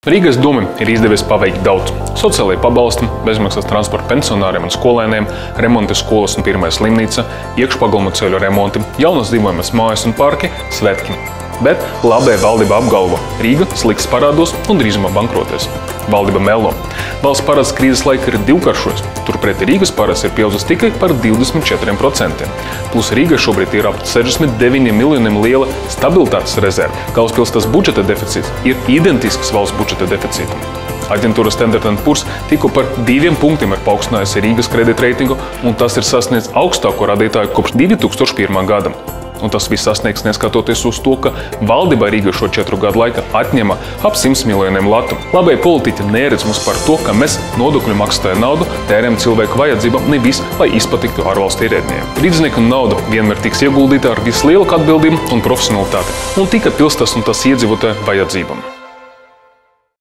Rīgas domai ir izdevies paveikt daudz. Sociālajie pabalsti, bezmaksas transporta pensionāriem un skolēniem, remonti skolas un pirmā slimnīca, iekšpagalmu ceļu remonti, jaunas dzīvojamas mājas un parki, svētki. Bet labē valdība apgalvo, Rīga slikts parādos un drīzumā bankrotēs. Valdība melo. Valsts parāds krīzes laika ir divkaršojas, turpretī Rīgas parāds ir pieaudzis tikai par 24%. Plus Rīgai šobrīd ir ap 69 miljoniem liela stabilitātes rezerve. Galvaspilsētas budžeta deficīts ir identisks valsts budžeta deficītam. Aģentūra Standard & Poor's tikko par 2 punktiem ir paaugstinājusi Rīgas kreditreitingu, un tas ir sasniedz augstāko rādītāju kopš 2001. gada. Un tas viss sasniegs neskatoties uz to, ka valdība Rīgai šo 4 gadu laikā atņema ap 100 miljoniem latu. Labai politiķi neredz mums par to, ka mēs nodokļu maksātāju naudu tērējam cilvēku vajadzībām, nevis, lai izpatiktu ārvalstu ierēdņiem. Rīdznieku nauda vienmēr tiks ieguldīta ar vislielāku atbildību un profesionalitāti, un tikai pilsētas un tās iedzīvotāju vajadzībām.